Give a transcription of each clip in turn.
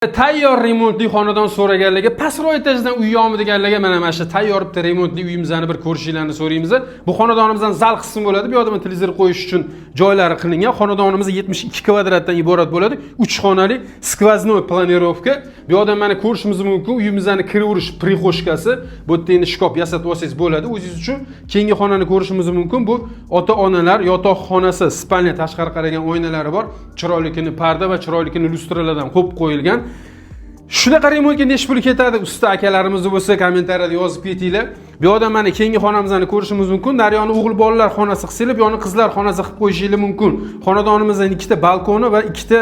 Tayyor remontli xonadon so'raganlarga pastroq etajdan uy yo'qmi deganlarga mana shu tayyor bitta remontli uyimizni bir ko'rishinglarni so'raymiz. Bu xonadonimizdan zal qismi bo'ladi. Bu yerda televizor qo'yish uchun joylari qilingan. Xonadonimiz 72 kvadratdan iborat bo'ladi. 3 xonali skvoznoy planirovka. Bu yerda mana ko'rishimiz mumkin. Uyimizning kiraverish prixoshkasi. Bu yerda endi shkop yasatib olsangiz bo'ladi. O'zingiz uchun keyingi xonani ko'rishimiz mumkin. Bu ota-onalar yotoqxonasi, spalnya tashqari qaragan oynalari bor. Chiroylikini parda va chiroylikini lustralardan qo'yib qo'yilgan. Shunaqa remontga necha pul ketadi? Usta akalarimiz bo'lsa kommentariyada yozib ketinglar. Bu yerda mana keyingi xonamizni ko'rishimiz mumkin. Daryoni o'g'il bolalar xonasi qilsangiz, bu yerni qizlar xonasi qilib qo'yishingiz mumkin. Xonadonimizning ikkita balkoni va ikkita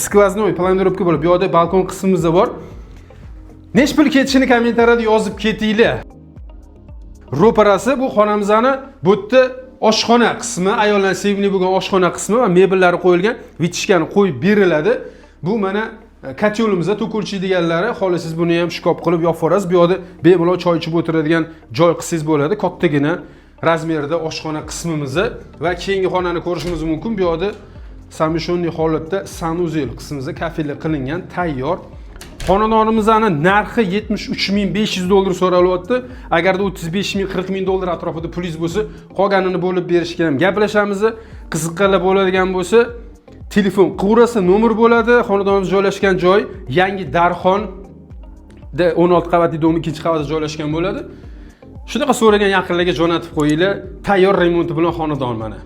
skvoznoy planirovka bo'lib, bu yerda balkon qismimiz bor. Necha pul ketishini kommentariyada yozib ketinglar. Ro'parasi bu xonamizning bu yerda oshxona qismi, ayollar sevimli bo'lgan oshxona qismi va mebellari qo'yilgan, vitishkani qo'yib beriladi. Bu mana Katyolimiz to'kulchi deganlari, xohlasangiz buni ham shkop qilib yopib yuborasiz. Bu yerda bemalol choy ichib o'tiradigan joy qilsangiz bo'ladi. Kattagina razmerda oshxona qismimiz va keyingi xonani ko'rishimiz mumkin. Bu yerda samishonli holatda sanuzel qismimizda kafillik qilingan tayyor. Xonadonimizning narxi $73.500 so'ralyapti. Agarda 35.000, 40.000 dollar atrofida pulingiz bo'lsa, qolganini bo'lib berishga ham gaplashamiz. Qiziqqanlar bo'ladigan bo'lsa, telefon qivrasi nomer bo'ladi. Xonadonimiz joylashgan joy Yangi Darxonda 16 qavatli dom 2-qavatda joylashgan bo'ladi. Shunaqa so'ragan yaqinlarga jo'natib qo'yinglar. Tayyor remont bilan xonadon mana.